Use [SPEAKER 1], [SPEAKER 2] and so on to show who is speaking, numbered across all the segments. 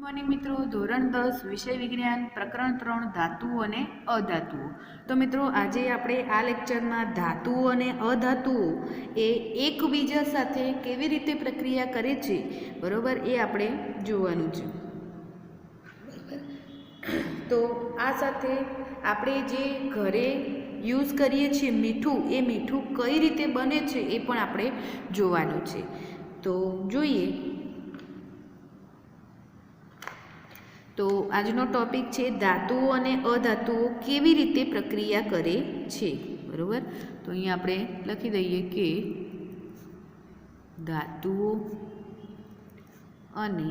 [SPEAKER 1] Morning મિત્રો, ધોરણ 10 વિષય વિજ્ઞાન પ્રકરણ 3 ધાતુઓ અને અધાતુઓ. તો મિત્રો આજે આપણે આ લેક્ચરમાં ધાતુઓ અને અધાતુઓ એ એકબીજા સાથે કેવી રીતે પ્રક્રિયા કરે છે બરોબર એ આપણે જોવાનું છે. તો આ સાથે આપણે જે ઘરે યુઝ કરીએ છીએ મીઠું, એ મીઠું કઈ રીતે બને છે એ પણ આપણે જોવાનું છે. તો જોઈએ. તો આજનો ટોપિક છે ધાતુઓ અને અધાતુઓ કેવી રીતે પ્રક્રિયા કરે છે બરોબર. તો અહીંયા આપણે લખી દઈએ કે ધાતુઓ અને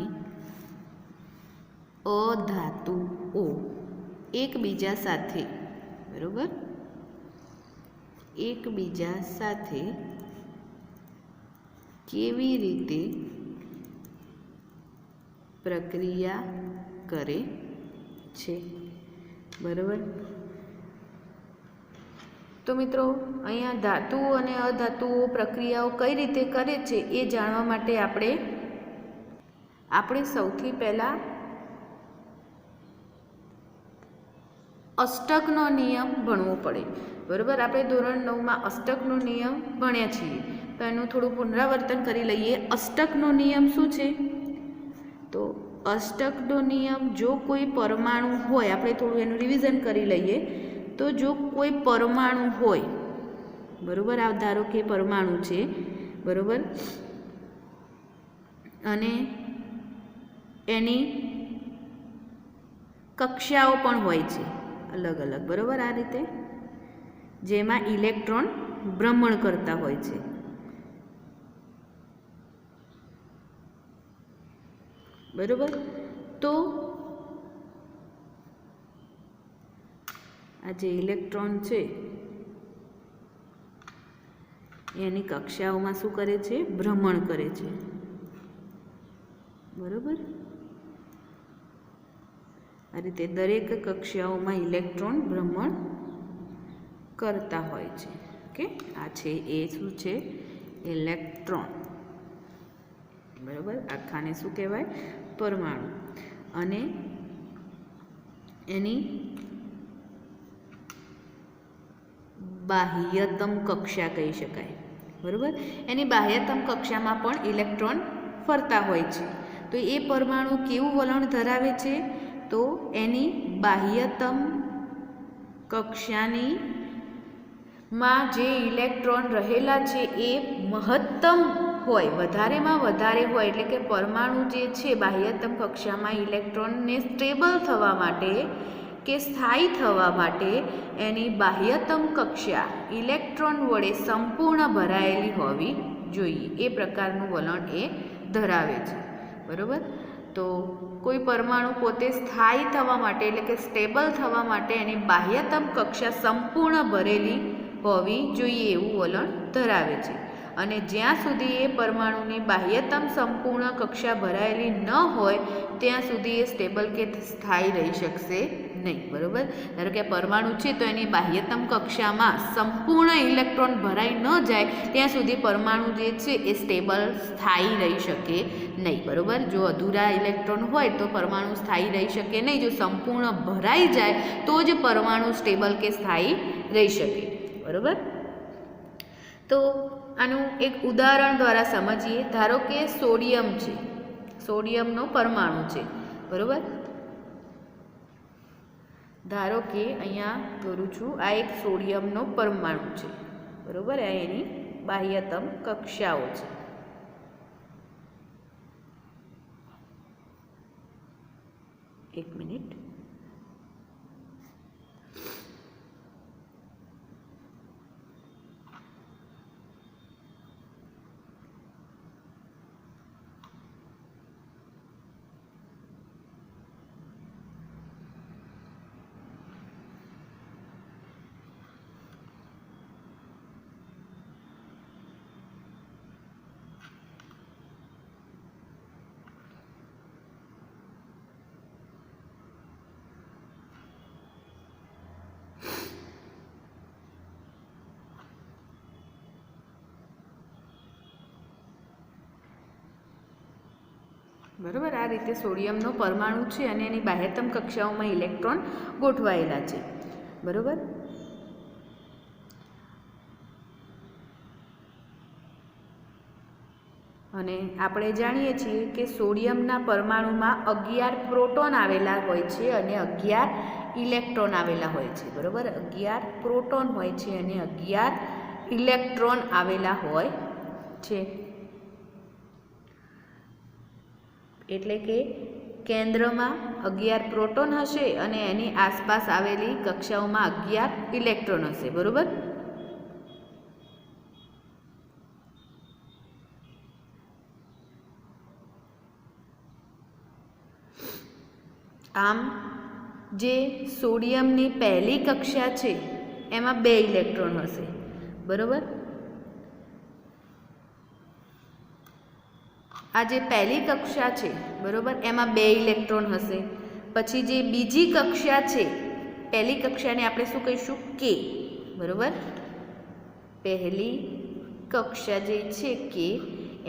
[SPEAKER 1] અધાતુઓ એકબીજા સાથે બરોબર એકબીજા સાથે કેવી રીતે પ્રક્રિયા કરે છે બરાબર. તો મિત્રો અહીંયા ધાતુઓ અને અધાતુઓ પ્રક્રિયાઓ કઈ રીતે કરે છે એ જાણવા માટે આપણે સૌથી પહેલાં અષ્ટકનો નિયમ ભણવો પડે બરાબર. આપણે ધોરણ 9માં અષ્ટકનો નિયમ ભણ્યા છીએ, તો એનું થોડું પુનરાવર્તન કરી લઈએ. અષ્ટકનો નિયમ શું છે? તો અષ્ટકનો નિયમ, જો કોઈ પરમાણુ હોય, આપણે થોડું એનું રિવિઝન કરી લઈએ. તો જો કોઈ પરમાણુ હોય બરાબર, આ ધારો કે પરમાણુ છે બરાબર, અને એની કક્ષાઓ પણ હોય છે અલગ અલગ બરાબર, આ રીતે જેમાં ઇલેક્ટ્રોન ભ્રમણ કરતા હોય છે બરાબર. તો આ જે ઇલેક્ટ્રોન છે એની કક્ષાઓમાં શું કરે છે? ભ્રમણ કરે છે બરાબર. આ રીતે દરેક કક્ષાઓમાં ઇલેક્ટ્રોન ભ્રમણ કરતા હોય છે. ઓકે, આ છે એ શું છે? ઇલેક્ટ્રોન બરાબર. આખાને શું કહેવાય? પરમાણુ. અને એની બાહ્યતમ કક્ષા કહી શકાય બરાબર. એની બાહ્યતમ કક્ષામાં પણ ઇલેક્ટ્રોન ફરતા હોય છે. તો એ પરમાણુ કેવું વલણ ધરાવે છે? તો એની બાહ્યતમ કક્ષાની માં જે ઇલેક્ટ્રોન રહેલા છે એ મહત્તમ હોય, વધારેમાં વધારે હોય. એટલે કે પરમાણુ જે છે બાહ્યતમ કક્ષામાં ઇલેક્ટ્રોનને સ્ટેબલ થવા માટે કે સ્થાયી થવા માટે એની બાહ્યતમ કક્ષા ઇલેક્ટ્રોન વડે સંપૂર્ણ ભરાયેલી હોવી જોઈએ. એ પ્રકારનું વલણ એ ધરાવે છે બરાબર. તો કોઈ પરમાણુ પોતે સ્થાયી થવા માટે એટલે કે સ્ટેબલ થવા માટે એની બાહ્યતમ કક્ષા સંપૂર્ણ ભરેલી હોવી જોઈએ એવું વલણ ધરાવે છે. અને જ્યાં સુધી એ પરમાણુની બાહ્યતમ સંપૂર્ણ કક્ષા ભરાયેલી ન હોય ત્યાં સુધી એ સ્ટેબલ કે સ્થાયી રહી શકશે નહીં બરાબર. ધારો કે પરમાણુ છે તો એની બાહ્યતમ કક્ષામાં સંપૂર્ણ ઇલેક્ટ્રોન ભરાઈ ન જાય ત્યાં સુધી પરમાણુ જે છે એ સ્ટેબલ સ્થાયી રહી શકે નહીં બરાબર. જો અધૂરા ઇલેક્ટ્રોન હોય તો પરમાણુ સ્થાયી રહી શકે નહીં. જો સંપૂર્ણ ભરાઈ જાય તો જ પરમાણુ સ્ટેબલ કે સ્થાયી રહી શકે બરાબર. તો આનું એક ઉદાહરણ દ્વારા સમજીએ. ધારો કે સોડિયમ છે, સોડિયમનો પરમાણુ છે બરાબર. ધારો કે અહીંયા દોરું છું, આ એક સોડિયમનો પરમાણુ છે બરાબર. આ એની બાહ્યતમ કક્ષાઓ છે. એક મિનિટ. બરાબર, આ રીતે સોડિયમનો પરમાણુ છે અને એની બાહ્યતમ કક્ષાઓમાં ઇલેક્ટ્રોન ગોઠવાયેલા છે. બરાબર. અને આપણે જાણીએ છીએ કે સોડિયમના પરમાણુમાં 11 પ્રોટોન આવેલા હોય છે અને 11 ઇલેક્ટ્રોન આવેલા હોય છે. બરાબર, 11 પ્રોટોન હોય છે અને 11 ઇલેક્ટ્રોન આવેલા હોય છે. એટલે કે કેન્દ્રમાં 11 પ્રોટોન હશે અને એની આસપાસ આવેલી કક્ષાઓમાં 11 ઇલેક્ટ્રોન હશે. બરાબર. આમ જે સોડિયમની પહેલી કક્ષા છે એમાં 2 ઇલેક્ટ્રોન હશે. બરાબર. આ જે પહેલી કક્ષા છે, બરાબર, એમાં 2 ઇલેક્ટ્રોન હશે. પછી જે બીજી કક્ષા છે, પહેલી કક્ષાને આપણે શું કહીશું? કે. બરાબર. પહેલી કક્ષા જે છે કે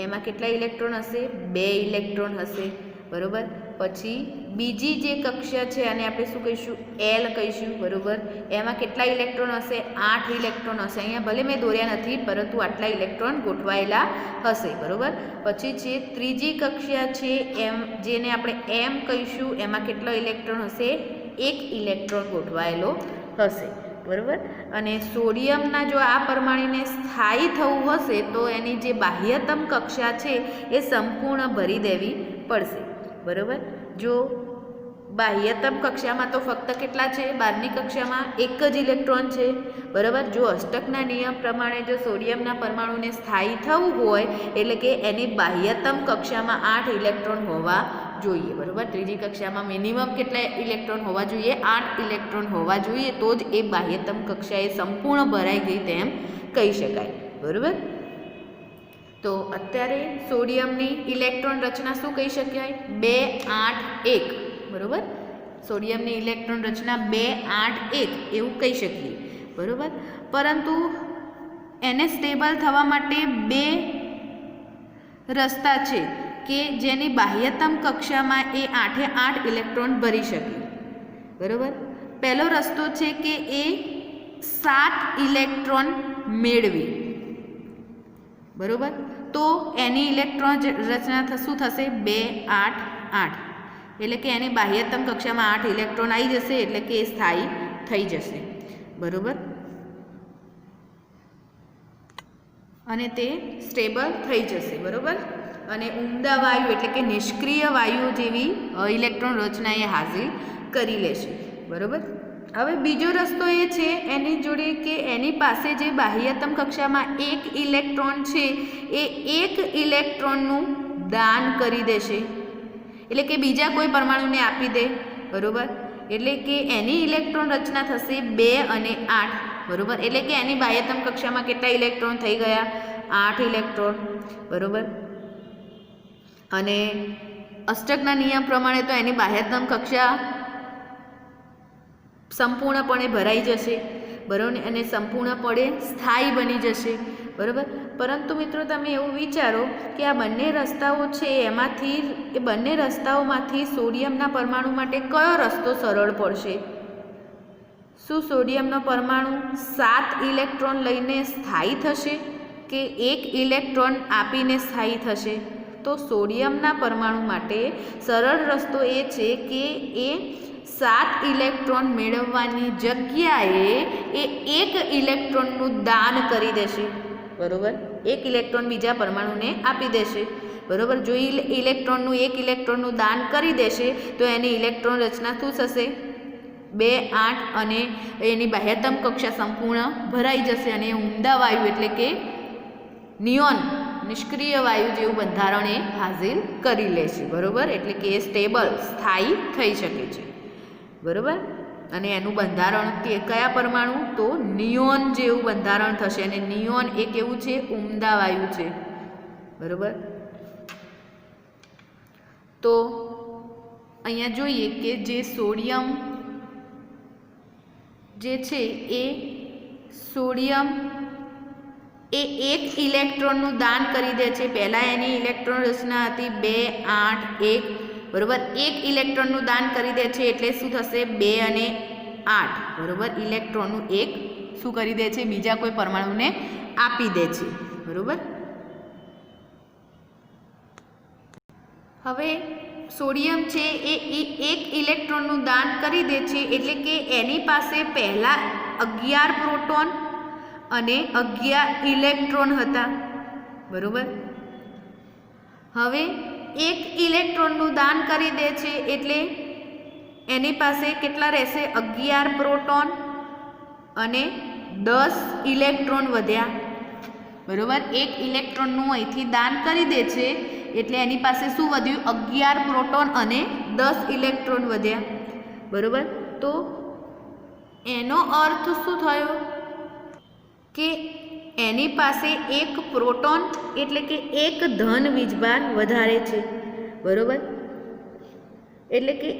[SPEAKER 1] એમાં કેટલા ઇલેક્ટ્રોન હશે? 2 ઇલેક્ટ્રોન હશે. બરાબર. પછી બીજી જે કક્ષા છે આને આપણે શું કહીશું? એલ કહીશું. બરાબર. એમાં કેટલા ઇલેક્ટ્રોન હશે? 8 ઇલેક્ટ્રોન હશે. અહીંયા ભલે મેં દોર્યા નથી, પરંતુ આટલા ઇલેક્ટ્રોન ગોઠવાયેલા હશે. બરાબર. પછી જે ત્રીજી કક્ષા છે એમ, જેને આપણે એમ કહીશું, એમાં કેટલો ઇલેક્ટ્રોન હશે? 1 ઇલેક્ટ્રોન ગોઠવાયેલો હશે. બરાબર. અને સોડિયમના જો આ પરમાણુને સ્થાયી થવું હશે તો એની જે બાહ્યતમ કક્ષા છે એ સંપૂર્ણ ભરી દેવી પડશે. બરાબર. જો બાહ્યતમ કક્ષામાં તો ફક્ત કેટલા છે? 12ની કક્ષામાં 1 જ ઇલેક્ટ્રોન છે. બરાબર. જો અષ્ટકના નિયમ પ્રમાણે જો સોડિયમના પરમાણુને સ્થાયી થવું હોય એટલે કે એની બાહ્યતમ કક્ષામાં 8 ઇલેક્ટ્રોન હોવા જોઈએ. બરાબર. ત્રીજી કક્ષામાં મિનિમમ કેટલા ઇલેક્ટ્રોન હોવા જોઈએ? 8 ઇલેક્ટ્રોન હોવા જોઈએ, તો જ એ બાહ્યતમ કક્ષાએ સંપૂર્ણ ભરાઈ ગઈ તેમ કહી શકાય. બરાબર. તો અત્યારે સોડિયમની ઇલેક્ટ્રોન રચના શું કહી શકાય? 2 8 1. બરાબર. સોડિયમની ઇલેક્ટ્રોન રચના 2 8 1 એવું કહી શકીએ. બરાબર. પરંતુ એને સ્ટેબલ થવા માટે 2 રસ્તા છે કે જેની બાહ્યતમ કક્ષામાં એ 8એ 8 ઇલેક્ટ્રોન ભરી શકે. બરાબર. પહેલો રસ્તો છે કે એ 7 ઇલેક્ટ્રોન મેળવી. બરાબર. તો એની ઇલેક્ટ્રોન રચના શું થશે? 2 8 8. એટલે કે એની બાહ્યતમ કક્ષામાં 8 ઇલેક્ટ્રોન આવી જશે, એટલે કે એ સ્થાયી થઈ જશે. બરાબર. અને તે સ્ટેબલ થઈ જશે. બરાબર. અને ઉમદા વાયુ એટલે કે નિષ્ક્રિય વાયુઓ જેવી ઇલેક્ટ્રોન રચના એ હાસિલ કરી લેશે. બરાબર. હવે બીજો રસ્તો એ છે એની જોડે કે એની પાસે જે બાહ્યતમ કક્ષામાં 1 ઇલેક્ટ્રોન છે એ 1 ઇલેક્ટ્રોનનું દાન કરી દેશે. એટલે કે બીજા કોઈ પરમાણુને આપી દે. બરાબર. એટલે કે એની ઇલેક્ટ્રોન રચના થશે 2 અને 8. બરાબર. એટલે કે એની બાહ્યતમ કક્ષામાં કેટલા ઇલેક્ટ્રોન થઈ ગયા? 8 ઇલેક્ટ્રોન. બરાબર. અને અષ્ટકના નિયમ પ્રમાણે તો એની બાહ્યતમ કક્ષા સંપૂર્ણપણે ભરાઈ જશે. બરાબર. અને સંપૂર્ણપણે સ્થાયી બની જશે. બરાબર. પરંતુ મિત્રો તમે એવું વિચારો કે આ બંને રસ્તાઓ છે એમાંથી, એ બંને રસ્તાઓમાંથી સોડિયમના પરમાણુ માટે કયો રસ્તો સરળ પડશે? શું સોડિયમનો પરમાણુ 7 ઇલેક્ટ્રોન લઈને સ્થાયી થશે કે 1 ઇલેક્ટ્રોન આપીને સ્થાયી થશે? તો સોડિયમના પરમાણુ માટે સરળ રસ્તો એ છે કે એ 7 ઇલેક્ટ્રોન મેળવવાની જગ્યાએ એ 1 ઇલેક્ટ્રોનનું દાન કરી દેશે. બરાબર. 1 ઇલેક્ટ્રોન બીજા પરમાણુને આપી દેશે. બરાબર. જો ઇલેક્ટ્રોનનું 1 ઇલેક્ટ્રોનનું દાન કરી દેશે તો એની ઇલેક્ટ્રોન રચના શું થશે? 2 8 અને એની બાહ્યતમ કક્ષા સંપૂર્ણ ભરાઈ જશે અને ઉમદા વાયુ એટલે કે નિયોન નિષ્ક્રિય વાયુ જેવું બંધારણ એ હાસિલ કરી લેશે. બરાબર. એટલે કે એ સ્ટેબલ સ્થાયી થઈ શકે છે. બરાબર. અને એનું બંધારણ કે કયા પરમાણુ? તો નિયોન જેવું બંધારણ થશે. અને નિયોન એ કેવું છે? ઉમદા વાયુ છે. બરાબર. તો અહીંયા જોઈએ કે જે સોડિયમ જે છે એ સોડિયમ એ એક ઇલેક્ટ્રોનનું દાન કરી દે છે. પહેલાં એની ઇલેક્ટ્રોન રચના હતી 2 8 1, બરાબર. એક ઇલેક્ટ્રોનનું દાન કરી દે છે એટલે શું થશે? 2 અને 8, બરાબર. ઇલેક્ટ્રોનનું એક શું કરી દે છે? બીજા કોઈ પરમાણુને આપી દે છે, બરાબર. હવે સોડિયમ છે એ એક ઇલેક્ટ્રોનનું દાન કરી દે છે એટલે કે એની પાસે પહેલાં 11 પ્રોટોન અને 11 ઇલેક્ટ્રોન હતા, બરાબર. હવે એક ઇલેક્ટ્રોનનું દાન કરી દે છે એટલે એની પાસે કેટલા રહેશે? 11 પ્રોટોન અને 10 ઇલેક્ટ્રોન વધ્યા, બરાબર. એક ઇલેક્ટ્રોનનું અહીંથી દાન કરી દે છે એટલે એની પાસે શું વધ્યું? 11 પ્રોટોન અને 10 ઇલેક્ટ્રોન વધ્યા, બરાબર. તો એનો અર્થ શું થયો? કે એની પાસે એક પ્રોટોન એટલે કે એક ધન વીજભાર વધારે છે, બરાબર. એટલે કે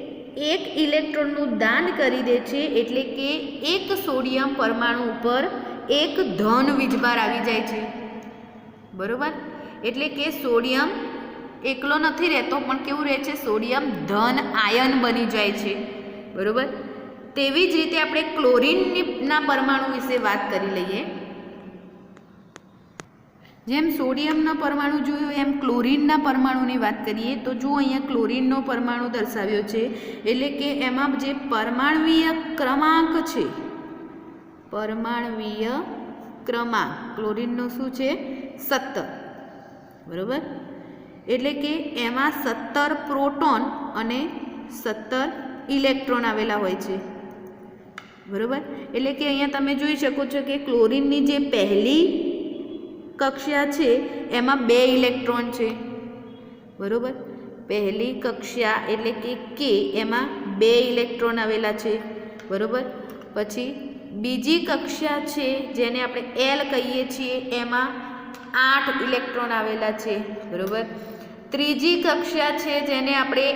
[SPEAKER 1] એક ઇલેક્ટ્રોનનું દાન કરી દે છે એટલે કે એક સોડિયમ પરમાણુ ઉપર એક ધન વીજભાર આવી જાય છે, બરાબર. એટલે કે સોડિયમ એકલો નથી રહેતો પણ કેવું રહે છે? સોડિયમ ધન આયન બની જાય છે, બરાબર. તેવી જ રીતે આપણે ક્લોરીનના પરમાણુ વિશે વાત કરી લઈએ. જેમ સોડિયમનો પરમાણુ જોયો એમ ક્લોરીનના પરમાણુની વાત કરીએ તો જો અહીંયા ક્લોરીનનો પરમાણુ દર્શાવ્યો છે એટલે કે એમાં જે પરમાણવીય ક્રમાંક છે, પરમાણવીય ક્રમાંક ક્લોરીનનો શું છે? 17, બરાબર. એટલે કે એમાં 17 પ્રોટોન અને 17 ઇલેક્ટ્રોન આવેલા હોય છે, બરાબર. એટલે કે અહીંયા તમે જોઈ શકો છો કે ક્લોરીનની જે પહેલી કક્ષા છે એમાં 2 ઇલેક્ટ્રોન છે, બરાબર. પહેલી કક્ષા એટલે કે કે એમાં 2 ઇલેક્ટ્રોન આવેલા છે, બરાબર. પછી બીજી કક્ષા છે જેને આપણે એલ કહીએ છીએ એમાં 8 ઇલેક્ટ્રોન આવેલા છે, બરાબર. ત્રીજી કક્ષા છે જેને આપણે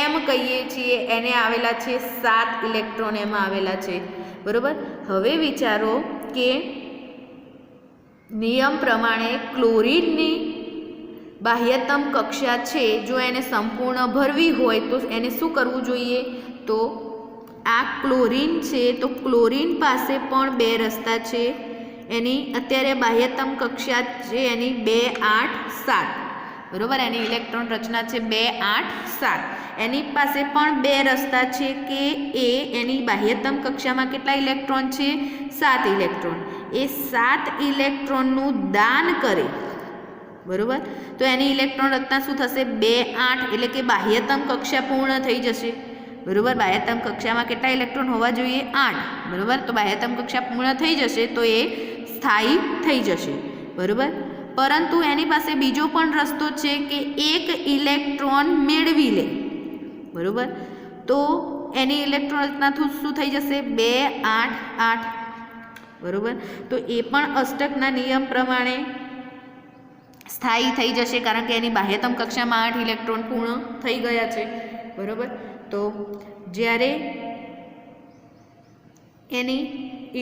[SPEAKER 1] એમ કહીએ છીએ એને આવેલા છે 7 ઇલેક્ટ્રોન એમાં આવેલા છે, બરાબર. હવે વિચારો કે નિયમ પ્રમાણે ક્લોરીનની બાહ્યતમ કક્ષા છે જો એને સંપૂર્ણ ભરવી હોય તો એને શું કરવું જોઈએ? તો આ ક્લોરીન છે તો ક્લોરીન પાસે પણ 2 રસ્તા છે. એની અત્યારે બાહ્યતમ કક્ષા છે એની 2 8 7, બરાબર. એની ઇલેક્ટ્રોન રચના છે 2 8 7. એની પાસે પણ 2 રસ્તા છે કે એની બાહ્યતમ કક્ષામાં કેટલા ઇલેક્ટ્રોન છે? 7 ઇલેક્ટ્રોન. એ 7 ઇલેક્ટ્રોનનું દાન કરે, બરાબર. તો એની ઇલેક્ટ્રોન રચના શું થશે? 2 8, એટલે કે બાહ્યતમ કક્ષા પૂર્ણ થઈ જશે, બરાબર. બાહ્યતમ કક્ષામાં કેટલા ઇલેક્ટ્રોન હોવા જોઈએ? 8, બરાબર. તો બાહ્યતમ કક્ષા પૂર્ણ થઈ જશે તો એ સ્થાયી થઈ જશે, બરાબર. પરંતુ એની પાસે બીજો પણ રસ્તો છે કે એક ઇલેક્ટ્રોન મેળવી લે, બરાબર. તો એની ઇલેક્ટ્રોન રચના શું થઈ જશે? 2 8 8, બરાબર. તો એ પણ અષ્ટકના નિયમ પ્રમાણે સ્થાયી થઈ જશે કારણ કે એની બાહ્યતમ કક્ષામાં 8 ઇલેક્ટ્રોન પૂર્ણ થઈ ગયા છે, બરાબર. તો જ્યારે એની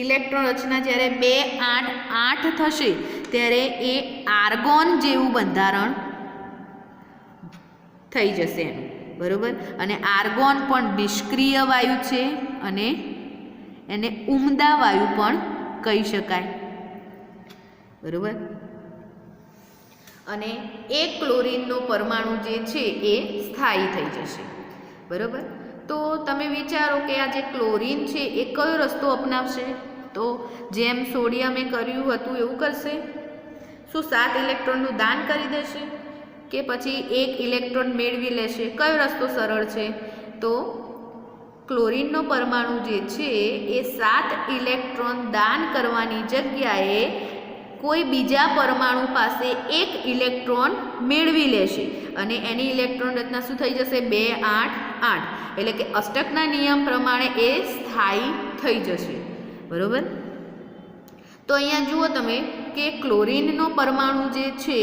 [SPEAKER 1] ઇલેક્ટ્રોન રચના જ્યારે 2 8 8 થશે ત્યારે એ આર્ગોન જેવું બંધારણ થઈ જશે એનું, બરાબર. અને આર્ગોન પણ નિષ્ક્રિય વાયુ છે અને એને ઉમદા વાયુ પણ કહી શકાય, બરાબર. અને એક ક્લોરીનનો પરમાણુ જે છે એ સ્થાયી થઈ જશે, બરાબર. તો તમે વિચારો કે આ જે ક્લોરીન છે એ કયો રસ્તો અપનાવશે? તો જેમ સોડિયમે કર્યું હતું એવું કરશે? શું 7 ઇલેક્ટ્રોનનું દાન કરી દેશે કે પછી એક ઇલેક્ટ્રોન મેળવી લેશે? કયો રસ્તો સરળ છે? તો ક્લોરીનનો પરમાણુ જે છે એ 7 ઇલેક્ટ્રોન દાન કરવાની જગ્યાએ કોઈ બીજા પરમાણુ પાસે એક ઇલેક્ટ્રોન મેળવી લેશે અને એની ઇલેક્ટ્રોન રચના શું થઈ જશે? 2 8 8, એટલે કે અષ્ટકના નિયમ પ્રમાણે એ સ્થાયી થઈ જશે, બરાબર. તો અહીંયા જુઓ તમે કે ક્લોરીનનો પરમાણુ જે છે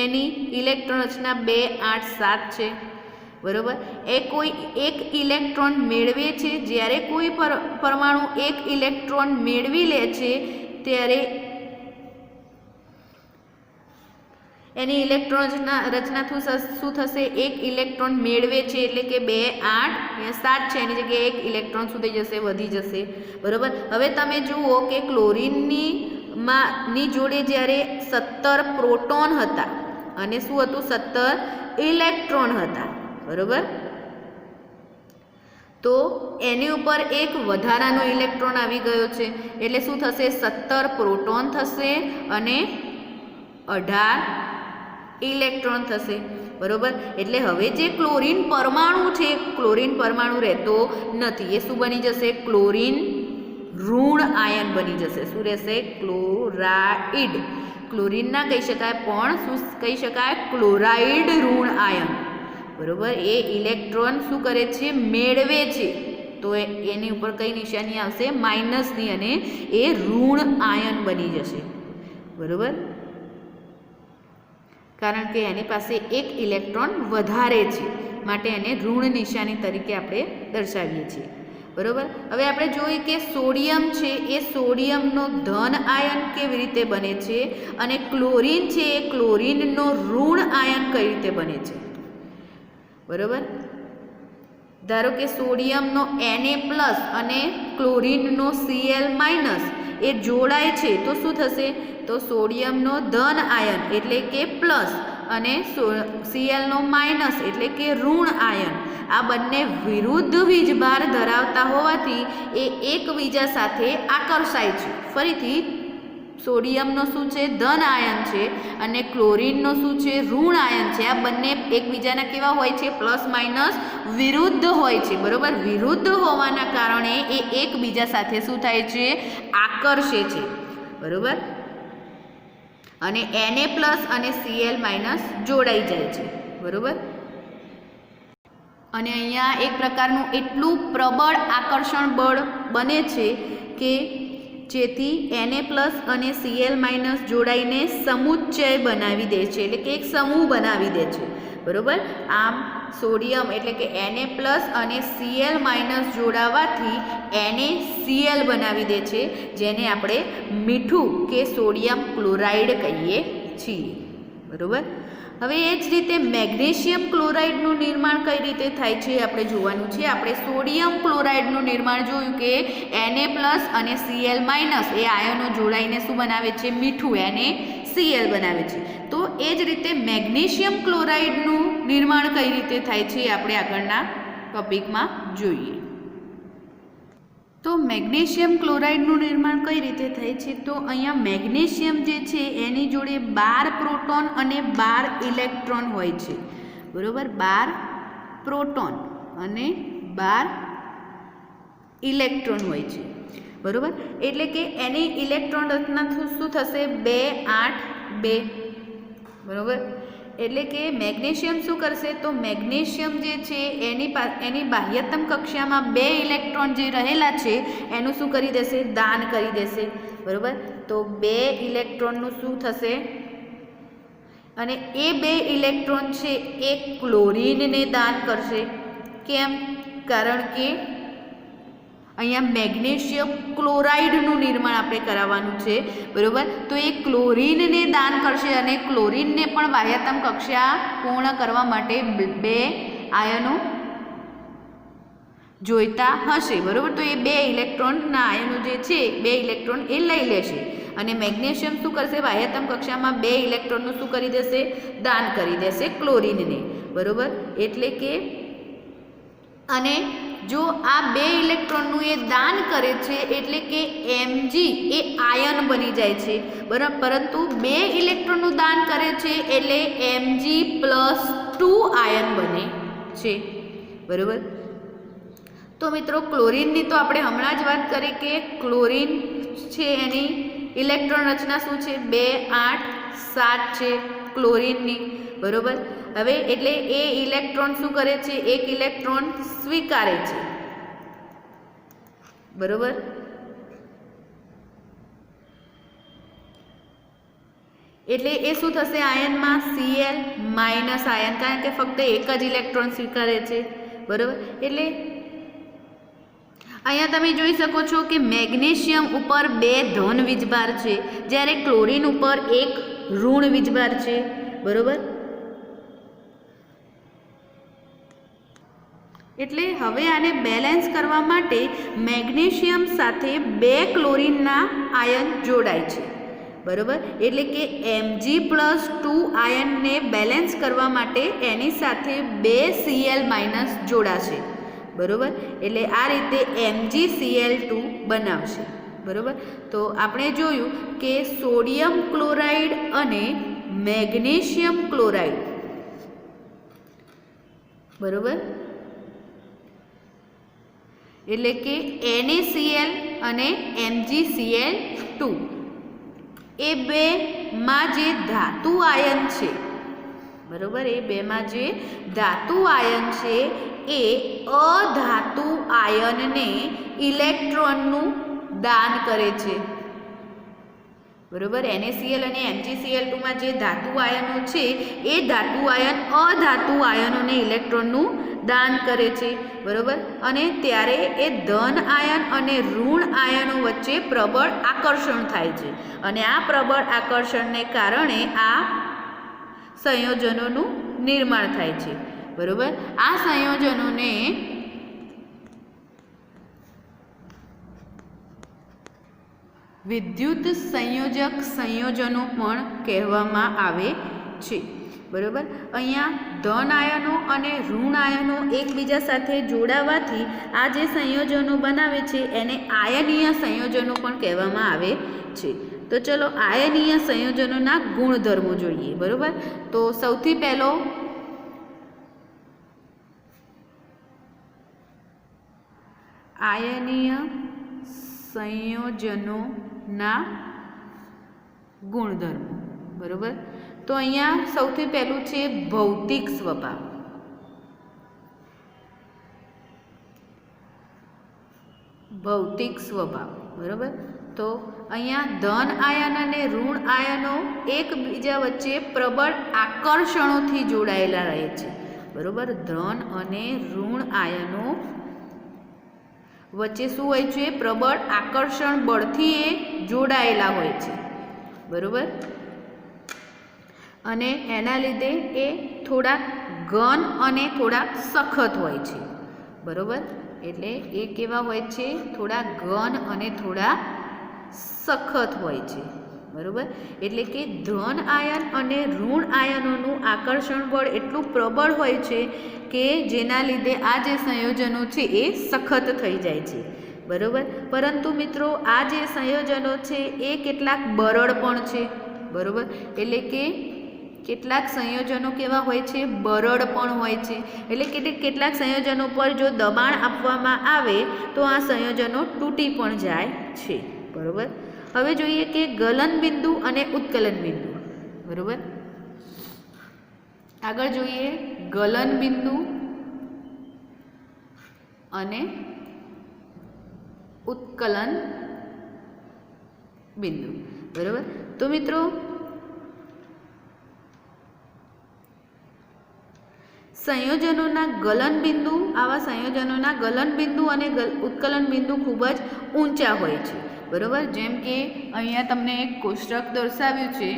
[SPEAKER 1] એની ઇલેક્ટ્રોન રચના 2 8 7 છે, બરાબર. એ કોઈ એક ઇલેક્ટ્રોન મેળવે છે. જ્યારે કોઈ પરમાણુ એક ઇલેક્ટ્રોન મેળવી લે છે ત્યારે એની ઇલેક્ટ્રોન રચના શું થશે? એક ઇલેક્ટ્રોન મેળવે છે એટલે કે 2 8 7 છે, એની જગ્યાએ એક ઇલેક્ટ્રોન શું થઈ જશે? વધી જશે, બરોબર. હવે તમે જુઓ કે ક્લોરીનની જોડે જ્યારે 17 પ્રોટોન હતા અને શું હતું? 17 ઇલેક્ટ્રોન હતા, બરોબર. તો એની ઉપર એક વધારાનો ઇલેક્ટ્રોન આવી ગયો છે એટલે શું થશે? 17 પ્રોટોન થશે અને 18 ઇલેક્ટ્રોન થશે, બરોબર. એટલે હવે જે ક્લોરીન પરમાણુ છે, ક્લોરીન પરમાણુ રહેતો નથી, એ શું બની જશે? ક્લોરીન ઋણ આયન બની જશે. શું રહેશે? ક્લોરાઇડ. ક્લોરીન ના કહી શકાય પણ શું કહી શકાય? ક્લોરાઇડ ઋણ આયન, બરોબર. એ ઇલેક્ટ્રોન શું કરે છે? મેળવે છે. તો એની ઉપર કઈ નિશાની આવશે? માઇનસની, અને એ ઋણ આયન બની જશે, બરોબર. કારણ કે એની પાસે એક ઇલેક્ટ્રોન વધારે છે, માટે એને ઋણ નિશાની તરીકે આપણે દર્શાવીએ છીએ, બરોબર. હવે આપણે જોઈએ કે સોડિયમ છે એ સોડિયમનો ધન આયન કેવી રીતે બને છે, અને ક્લોરીન છે એ ક્લોરીનનો ઋણ આયન કઈ રીતે બને છે, બરોબર. ધારો કે સોડિયમનો Na+ અને ક્લોરીનનો Cl- એ જોડાય છે તો શું થશે? તો સોડિયમનો ધન આયન એટલે કે પ્લસ અને Cl નો માઇનસ એટલે કે ઋણ આયન, આ બંને વિરુદ્ધ વીજભાર ધરાવતા હોવાથી એ એકબીજા સાથે આકર્ષાય છે. ફરીથી સોડિયમનો શું છે? ધન આયન છે, અને ક્લોરીનનો શું છે? ઋણ આયન છે. આ બંને એકબીજાના કેવા હોય છે? પ્લસ માઇનસ વિરુદ્ધ હોય છે, બરોબર. વિરુદ્ધ હોવાના કારણે એ એકબીજા સાથે શું થાય છે? આકર્ષે છે, બરોબર. અને Na+ અને Cl- જોડાઈ જાય છે, બરોબર. અને અહીંયા એક પ્રકારનું એટલું પ્રબળ આકર્ષણ બળ બને છે કે જેથી Na+ અને Cl- જોડાઈને સમુચ્ચય બનાવી દે છે, એટલે કે એક સમૂહ બનાવી દે છે, બરોબર. આમ સોડિયમ એટલે કે Na+ અને Cl- જોડાવાથી NaCl બનાવી દે છે, જેને આપણે મીઠું કે સોડિયમ ક્લોરાઇડ કહીએ છીએ, બરોબર. હવે એ જ રીતે મેગ્નેશિયમ ક્લોરાઇડનું નિર્માણ કઈ રીતે થાય છે આપણે જોવાનું છે. આપણે સોડિયમ ક્લોરાઇડનું નિર્માણ જોયું કે Na+ અને Cl- એ આયનો જોડાઈને શું બનાવે છે? મીઠું NaCl બનાવે છે. તો એ જ રીતે મેગ્નેશિયમ ક્લોરાઇડનું નિર્માણ કઈ રીતે થાય છે આપણે આગળના ટોપિકમાં જોઈએ. તો મેગ્નેશિયમ ક્લોરાઇડનું નિર્માણ કઈ રીતે થાય છે? તો અહીંયા મેગ્નેશિયમ જે છે એની જોડે 12 પ્રોટોન અને 12 ઇલેક્ટ્રોન હોય છે, બરોબર. 12 પ્રોટોન અને 12 ઇલેક્ટ્રોન હોય છે, બરોબર. એટલે કે એની ઇલેક્ટ્રોન રચના શું થશે? 2 8 2, બરોબર. એટલે કે મેગ્નેશિયમ શું કરશે? તો મેગ્નેશિયમ જે છે એની બાહ્યતમ કક્ષામાં 2 ઇલેક્ટ્રોન જે રહેલા છે એનું શું કરી દેશે? દાન કરી દેશે, બરોબર. તો 2 ઇલેક્ટ્રોનનું શું થશે? અને એ 2 ઇલેક્ટ્રોન છે એ ક્લોરીનને દાન કરશે. કેમ? કારણ કે અહીંયા મેગ્નેશિયમ ક્લોરાઇડનું નિર્માણ આપણે કરાવવાનું છે, બરોબર. તો એ ક્લોરીનને દાન કરશે, અને ક્લોરીનને પણ બાહ્યતમ કક્ષા પૂર્ણ કરવા માટે 2 આયનો જોઈતા હશે, બરોબર. તો એ 2 ઇલેક્ટ્રોનના આયનો જે છે 2 ઇલેક્ટ્રોન એ લઈ લેશે, અને મેગ્નેશિયમ શું કરશે? બાહ્યતમ કક્ષામાં 2 ઇલેક્ટ્રોનનું શું કરી દેશે? દાન કરી દેશે ક્લોરીનને, બરોબર. એટલે કે અને જો આ 2 ઇલેક્ટ્રોનનું એ દાન કરે છે એટલે કે Mg એ આયન બની જાય છે, બરાબર. પરંતુ 2 ઇલેક્ટ્રોનનું દાન કરે છે એટલે Mg+2 આયન બને છે, બરાબર. તો મિત્રો ક્લોરીનની તો આપણે હમણાં જ વાત કરી કે ક્લોરીન છે એની ઇલેક્ટ્રોન રચના શું છે? 2 8 7 છે ક્લોરીનની, બરોબર. હવે એટલે એ ઇલેક્ટ્રોન શું કરે છે? એક ઇલેક્ટ્રોન સ્વીકારે છે, બરોબર. એટલે એ શું થશે? આયનમાં Cl- આયન, કારણ કે ફક્ત એક જ ઇલેક્ટ્રોન સ્વીકારે છે, બરોબર. એટલે અહીંયા તમે જોઈ શકો છો કે મેગ્નેશિયમ ઉપર 2 ધન વીજભાર છે, જ્યારે ક્લોરીન ઉપર 1 ઋણ વીજભાર છે, બરોબર. એટલે હવે આને બેલેન્સ કરવા માટે મેગ્નેશિયમ સાથે 2 ક્લોરીનના આયન જોડાય છે, બરોબર. એટલે કે Mg+2 આયનને બેલેન્સ કરવા માટે એની સાથે 2 Cl- જોડાશે, બરોબર. એટલે આ રીતે MgCl2 બનાવશે, બરોબર. તો આપણે જોયું કે સોડિયમ ક્લોરાઇડ અને મેગ્નેશિયમ ક્લોરાઇડ, બરોબર, એટલે કે NaCl અને MgCl2 એ બેમાં જે ધાતુ આયન છે, બરોબર, એ બેમાં જે ધાતુ આયન છે એ અધાતુ આયનને ઇલેક્ટ્રોનનું દાન કરે છે, બરોબર. NaCl અને MgCl2માં જે ધાતુ આયનો છે એ ધાતુ આયન અધાતુ આયનોને ઇલેક્ટ્રોનનું દાન કરે છે, બરોબર. અને ત્યારે એ ધન આયન અને ઋણ આયનો વચ્ચે પ્રબળ આકર્ષણ થાય છે અને આ પ્રબળ આકર્ષણને કારણે આ સંયોજનોનું નિર્માણ થાય છે, બરોબર. આ સંયોજનોને વિદ્યુત સંયોજક સંયોજનો પણ કહેવામાં આવે છે, બરોબર. અહીંયા ધન આયનો અને ઋણ આયનો એકબીજા સાથે જોડાવાથી આ જે સંયોજનો બનાવે છે એને આયનીય સંયોજનો પણ કહેવામાં આવે છે. તો ચલો આયનીય સંયોજનોના ગુણધર્મો જોઈએ, બરોબર. તો સૌથી પહેલો આયનીય સંયોજનોના ગુણધર્મો, બરોબર. તો અહીંયા સૌથી પહેલું છે ભૌતિક સ્વભાવ. ભૌતિક સ્વભાવ, બરોબર. તો અહીંયા ધન આયન અને ઋણ આયનો એકબીજા વચ્ચે પ્રબળ આકર્ષણોથી જોડાયેલા રહે છે, બરોબર. ધન અને ઋણ આયનો વચ્ચે શું હોય છે? પ્રબળ આકર્ષણ બળથી એ જોડાયેલા હોય છે, બરોબર. અને એના લીધે એ થોડાક ઘન અને થોડાક સખત હોય છે, બરોબર. એટલે એ કેવા હોય છે? થોડા ઘન અને થોડા સખત હોય છે, બરોબર. એટલે કે ધન આયન અને ઋણ આયનોનું આકર્ષણ બળ એટલું પ્રબળ હોય છે કે જેના લીધે આ જે સંયોજનો છે એ સખત થઈ જાય છે, બરોબર. પરંતુ મિત્રો આ જે સંયોજનો છે એ કેટલાક બરડ પણ છે, બરોબર. એટલે કે કેટલાક સંયોજનો કેવા હોય છે? બરડ પણ હોય છે. એટલે કે કેટલાક સંયોજનો પર જો દબાણ આપવામાં આવે તો આ સંયોજનો તૂટી પણ જાય છે, બરોબર. હવે જોઈએ કે ગલન બિંદુ અને ઉત્કલન બિંદુ, બરોબર. આગળ જોઈએ ગલન બિંદુ અને ઉત્કલન બિંદુ, બરોબર. તો મિત્રો સંયોજનોના ગલન બિંદુ, આવા સંયોજનોના ગલન બિંદુ અને ઉત્કલન બિંદુ ખૂબ જ ઊંચા હોય છે, બરોબર. જેમ કે અહીંયા તમને એક કોષ્ટક દર્શાવ્યું છે,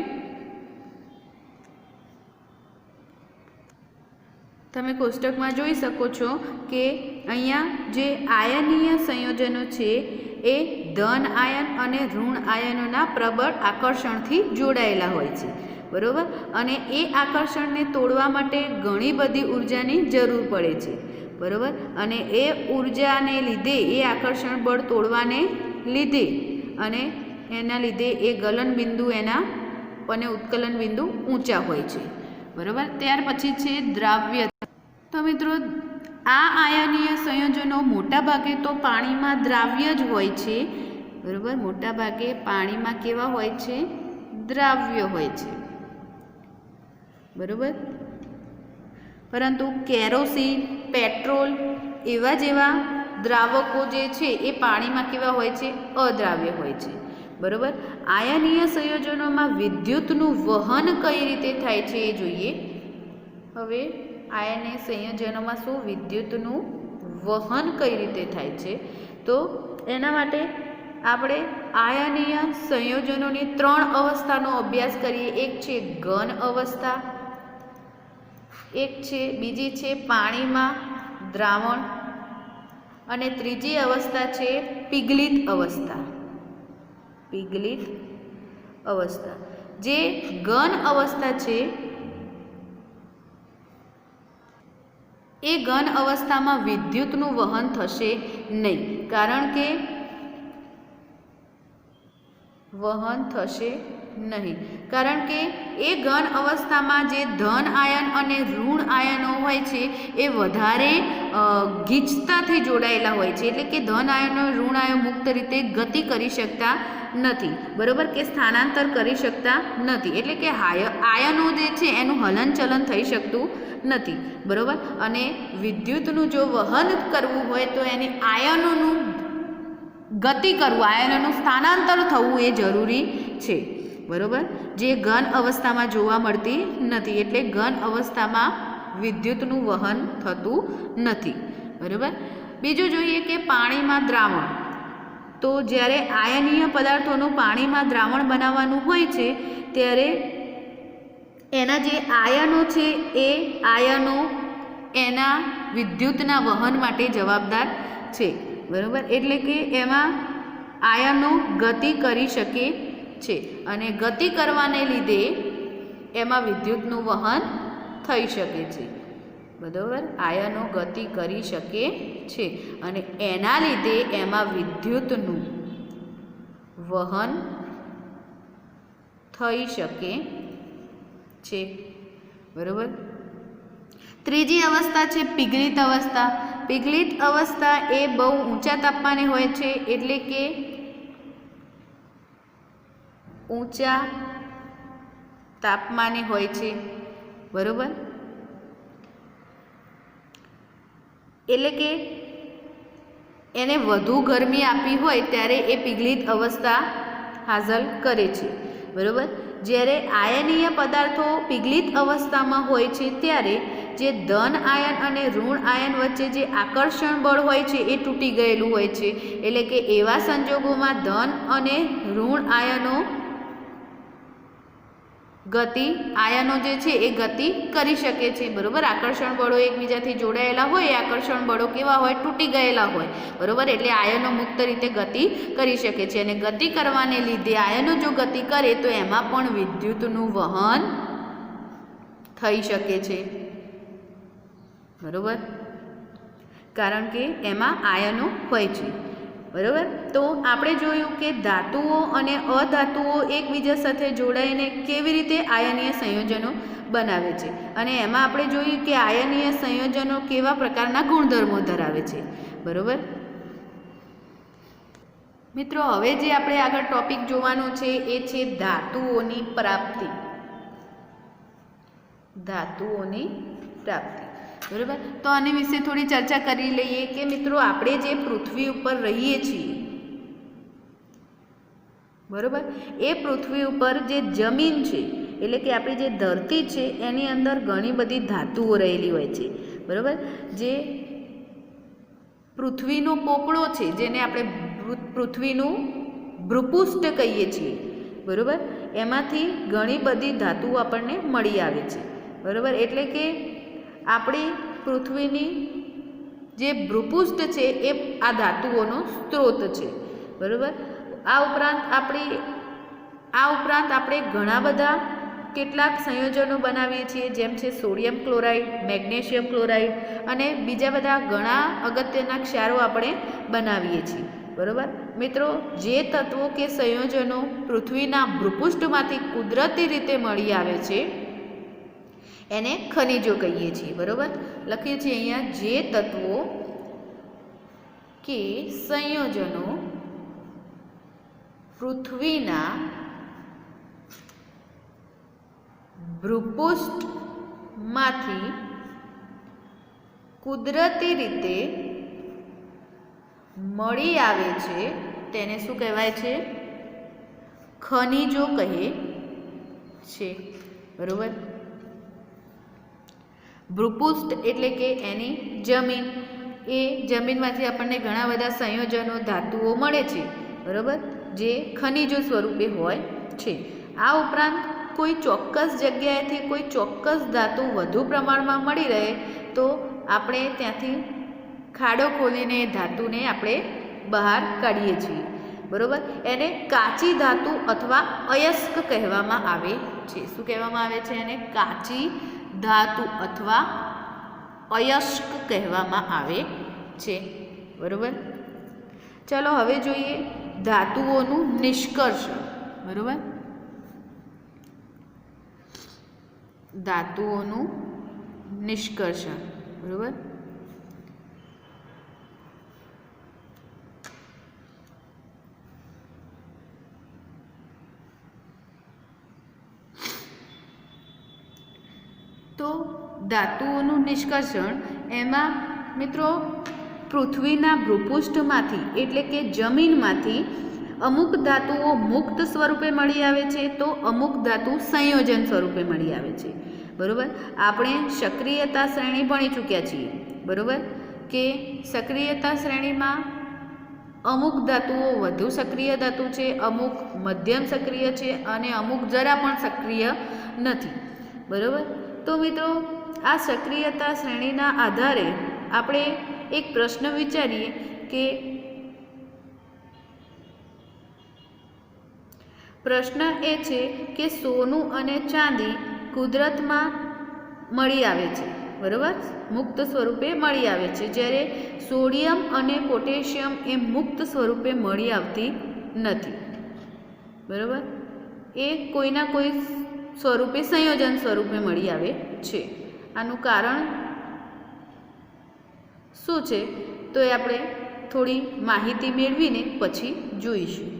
[SPEAKER 1] તમે કોષ્ટકમાં જોઈ શકો છો કે અહીંયા જે આયનીય સંયોજનો છે એ ધન આયન અને ઋણ આયનોના પ્રબળ આકર્ષણથી જોડાયેલા હોય છે, બરોબર. અને એ આકર્ષણને તોડવા માટે ઘણી બધી ઉર્જાની જરૂર પડે છે, બરોબર. અને એ ઉર્જાને લીધે, એ આકર્ષણ બળ તોડવાને લીધે અને એના લીધે એ ગલન બિંદુ એના અને ઉત્કલન બિંદુ ઊંચા હોય છે, બરોબર. ત્યાર પછી છે દ્રાવ્ય. તો મિત્રો આ આયનીય સંયોજનો મોટાભાગે તો પાણીમાં દ્રાવ્ય જ હોય છે, બરોબર. મોટાભાગે પાણીમાં કેવા હોય છે? દ્રાવ્ય હોય છે, બરોબર. પરંતુ કેરોસીન, પેટ્રોલ એવા જેવા દ્રાવકો જે છે એ પાણીમાં કેવા હોય છે? અદ્રાવ્ય હોય છે, બરોબર. આયનીય સંયોજનોમાં વિદ્યુતનું વહન કઈ રીતે થાય છે એ જોઈએ. હવે આયનીય સંયોજનોમાં શું વિદ્યુતનું વહન કઈ રીતે થાય છે? તો એના માટે આપણે આયનીય સંયોજનોની 3 અવસ્થાનો અભ્યાસ કરીએ. એક છે ઘન અવસ્થા, એક છે, બીજી છે પાણીમાં દ્રાવણ, અને ત્રીજી અવસ્થા છે પીગલિત અવસ્થા. પીગલિત અવસ્થા. જે ઘન અવસ્થા છે એ ઘન અવસ્થામાં વિદ્યુતનું વહન થશે નહીં, કારણ કે એ ઘન અવસ્થામાં જે ધન આયન અને ઋણ આયનો હોય છે એ વધારે ગીચતાથી જોડાયેલા હોય છે. એટલે કે ધન આયનો ઋણ આયનો મુક્ત રીતે ગતિ કરી શકતા નથી, બરાબર, કે સ્થાનાંતર કરી શકતા નથી. એટલે કે આયનો જે છે એનું હલનચલન થઈ શકતું નથી, બરાબર. અને વિદ્યુતનું જો વહન કરવું હોય તો એને આયનોનું ગતિ કરવું, આયનોનું સ્થાનાંતર થવું એ જરૂરી છે, બરાબર, જે ઘન અવસ્થામાં જોવા મળતી નથી. એટલે ઘન અવસ્થામાં વિદ્યુતનું વહન થતું નથી, બરાબર. બીજું જોઈએ કે પાણીમાં દ્રાવણ. તો જ્યારે આયનીય પદાર્થોનું પાણીમાં દ્રાવણ બનાવવાનું હોય છે ત્યારે એના જે આયનો છે એ આયનો એના વિદ્યુતના વહન માટે જવાબદાર છે, બરાબર. એટલે કે એમાં આયનો ગતિ કરી શકે છે, અને ગતિ કરવાને લીધે એમાં વિદ્યુતનું વહન થઈ શકે છે, બરાબર. આયનો ગતિ કરી શકે છે અને એના લીધે એમાં વિદ્યુતનું વહન થઈ શકે છે, બરાબર. ત્રીજી અવસ્થા છે પીગલિત અવસ્થા. પીગલિત અવસ્થા એ બહુ ઊંચા તાપમાને હોય છે, એટલે કે ઊંચા તાપમાને હોય છે, બરાબર. એટલે કે એને વધુ ગરમી આપી હોય ત્યારે એ પીગલિત અવસ્થા હાંસલ કરે છે, બરાબર. જ્યારે આયનીય પદાર્થો પીગલિત અવસ્થામાં હોય છે ત્યારે જે ધન આયન અને ઋણ આયન વચ્ચે જે આકર્ષણ બળ હોય છે એ તૂટી ગયેલું હોય છે. એટલે કે એવા સંજોગોમાં ધન અને ઋણ આયનો આયનો જે છે એ ગતિ કરી શકે છે, બરાબર. આકર્ષણ બળો એકબીજાથી જોડાયેલા હોય, એ આકર્ષણ બળો કેવા હોય? તૂટી ગયેલા હોય, બરાબર. એટલે આયનો મુક્ત રીતે ગતિ કરી શકે છે, અને ગતિ કરવાને લીધે આયનો જો ગતિ કરે તો એમાં પણ વિદ્યુતનું વહન થઈ શકે છે, બરાબર, કારણ કે એમાં આયનો હોય છે, બરાબર. તો આપણે જોયું કે ધાતુઓ અને અધાતુઓ એકબીજા સાથે જોડાઈને કેવી રીતે આયનીય સંયોજનો બનાવે છે, અને એમાં આપણે જોયું કે આયનીય સંયોજનો કેવા પ્રકારના ગુણધર્મો ધરાવે છે, બરાબર. મિત્રો, હવે જે આપણે આગળ ટોપિક જોવાનું છે એ છે ધાતુઓની પ્રાપ્તિ. ધાતુઓની પ્રાપ્તિ, બરાબર. તો આની વિશે થોડી ચર્ચા કરી લઈએ કે મિત્રો, આપણે જે પૃથ્વી ઉપર રહીએ છીએ, બરાબર, એ પૃથ્વી ઉપર જે જમીન છે, એટલે કે આપણી જે ધરતી છે એની અંદર ઘણી બધી ધાતુઓ રહેલી હોય છે, બરાબર. જે પૃથ્વીનો પોપડો છે, જેને આપણે પૃથ્વીનું ભૂપૃષ્ઠ કહીએ છીએ, બરાબર, એમાંથી ઘણી બધી ધાતુઓ આપણને મળી આવે છે, બરાબર. એટલે કે આપણી પૃથ્વીની જે ભૂપૃષ્ઠ છે એ આ ધાતુઓનો સ્ત્રોત છે, બરાબર. આ ઉપરાંત આપણે ઘણા બધા કેટલાક સંયોજનો બનાવીએ છીએ, જેમ છે સોડિયમ ક્લોરાઇડ, મેગ્નેશિયમ ક્લોરાઇડ અને બીજા બધા ઘણા અગત્યના ક્ષારો આપણે બનાવીએ છીએ, બરાબર. મિત્રો, જે તત્વો કે સંયોજનો પૃથ્વીના ભૂપૃષ્ઠમાંથી કુદરતી રીતે મળી આવે છે એને ખનિજો કહીએ છીએ, બરાબર. લખીએ છીએ અહીંયા, જે તત્વો કે સંયોજનો પૃથ્વીના ભૂપૃષ્ઠમાંથી કુદરતી રીતે મળી આવે છે તેને શું કહેવાય છે? ખનિજો કહે છે, બરાબર. ભૂપૃષ્ઠ એટલે કે એની જમીન, એ જમીનમાંથી આપણને ઘણા બધા સંયોજનો ધાતુઓ મળે છે, બરાબર, જે ખનિજો સ્વરૂપે હોય છે. આ ઉપરાંત કોઈ ચોક્કસ જગ્યાએથી કોઈ ચોક્કસ ધાતુ વધુ પ્રમાણમાં મળી રહે તો આપણે ત્યાંથી ખાડો ખોલીને એ ધાતુને આપણે બહાર કાઢીએ છીએ, બરાબર. એને કાચી ધાતુ અથવા અયસ્ક કહેવામાં આવે છે. શું કહેવામાં આવે છે? એને કાચી ધાતુ અથવા અયસ્ક કહેવામાં આવે છે, બરાબર. ચલો હવે જોઈએ ધાતુઓનું નિષ્કર્ષણ, બરાબર. ધાતુઓનું નિષ્કર્ષણ, બરાબર. તો ધાતુઓનું નિષ્કર્ષણ એમાં મિત્રો પૃથ્વીના ભૂપૃષ્ઠમાંથી એટલે કે જમીનમાંથી અમુક ધાતુઓ મુક્ત સ્વરૂપે મળી આવે છે, તો અમુક ધાતુ સંયોજન સ્વરૂપે મળી આવે છે, બરાબર. આપણે સક્રિયતા શ્રેણી ભણી ચૂક્યા છીએ, બરાબર, કે સક્રિયતા શ્રેણીમાં અમુક ધાતુઓ વધુ સક્રિય ધાતુ છે, અમુક મધ્યમ સક્રિય છે અને અમુક જરા પણ સક્રિય નથી, બરાબર. તો મિત્રો આ સક્રિયતા શ્રેણીના આધારે આપણે એક પ્રશ્ન વિચારીએ કે પ્રશ્ન એ છે કે સોનું અને ચાંદી કુદરતમાં મળી આવે છે, બરાબર, મુક્ત સ્વરૂપે મળી આવે છે, જ્યારે સોડિયમ અને પોટેશિયમ એ મુક્ત સ્વરૂપે મળી આવતી નથી, બરાબર. એ કોઈના કોઈ સ્વરૂપે સંયોજન સ્વરૂપે મળી આવે છે. આનું કારણ શું છે તો એ આપણે થોડી માહિતી મેળવીને પછી જોઈશું,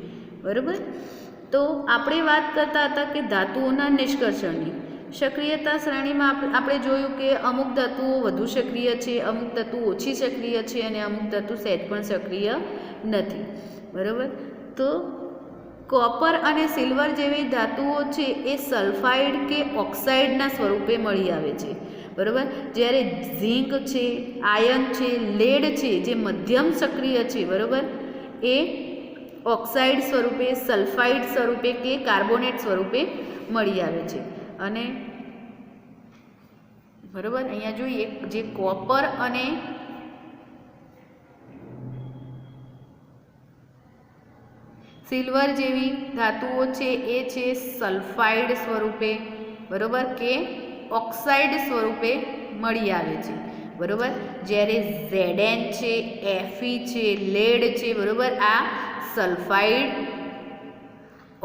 [SPEAKER 1] બરાબર. તો આપણે વાત કરતા હતા કે ધાતુઓના નિષ્કર્ષણની. સક્રિયતા શ્રેણીમાં આપણે જોયું કે અમુક ધાતુઓ વધુ સક્રિય છે, અમુક ધાતુ ઓછી સક્રિય છે અને અમુક ધાતુ સહેજ પણ સક્રિય નથી, બરાબર. તો કોપર અને સિલ્વર જેવી ધાતુઓ છે એ સલ્ફાઇડ કે ઓક્સાઇડના સ્વરૂપે મળી આવે છે, બરાબર. જ્યારે ઝીંક છે, આયર્ન છે, લેડ છે જે મધ્યમ સક્રિય છે, બરાબર, એ ઓક્સાઇડ સ્વરૂપે, સલ્ફાઇડ સ્વરૂપે કે કાર્બોનેટ સ્વરૂપે મળી આવે છે. અને બરાબર અહીંયા જોઈએ જે કોપર અને સિલ્વર જેવી ધાતુઓ છે એ છે સલ્ફાઇડ સ્વરૂપે, બરાબર, કે ઓક્સાઇડ સ્વરૂપે મળી આવે છે, બરાબર. જ્યારે ઝેડએન છે, એફી છે, લેડ છે, બરાબર, આ સલ્ફાઇડ,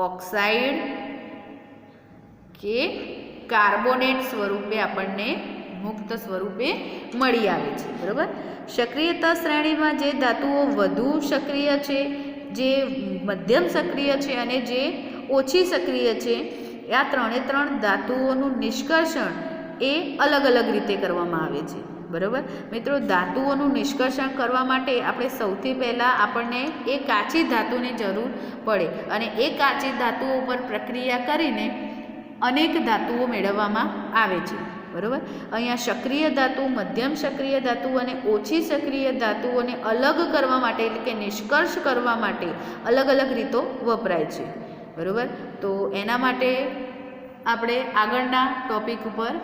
[SPEAKER 1] ઓક્સાઇડ કે કાર્બોનેટ સ્વરૂપે આપણને મુક્ત સ્વરૂપે મળી આવે છે, બરાબર. સક્રિયતા શ્રેણીમાં જે ધાતુઓ વધુ સક્રિય છે, જે મધ્યમ સક્રિય છે અને જે ઓછી સક્રિય છે, આ ત્રણે ત્રણ ધાતુઓનું નિષ્કર્ષણ એ અલગ અલગ રીતે કરવામાં આવે છે, બરાબર. મિત્રો ધાતુઓનું નિષ્કર્ષણ કરવા માટે આપણે સૌથી પહેલાં આપણને એ કાચી ધાતુની જરૂર પડે અને એ કાચી ધાતુઓ ઉપર પ્રક્રિયા કરીને અનેક ધાતુઓ મેળવવામાં આવે છે, બરાબર. અહીંયા સક્રિય ધાતુ, મધ્યમ સક્રિય ધાતુ અને ઓછી સક્રિય ધાતુઓને અલગ કરવા માટે એટલે કે નિષ્કર્ષ કરવા માટે અલગ અલગ રીતો વપરાય છે, બરાબર. તો એના માટે આપણે આગળના ટોપિક ઉપર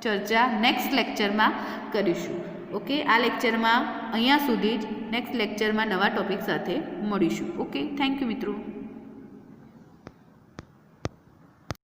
[SPEAKER 1] ચર્ચા નેક્સ્ટ લેક્ચરમાં કરીશું. ઓકે, આ લેક્ચરમાં અહીંયા સુધી જ. નેક્સ્ટ લેક્ચરમાં નવા ટોપિક સાથે મળીશું. ઓકે, થેન્ક યુ મિત્રો.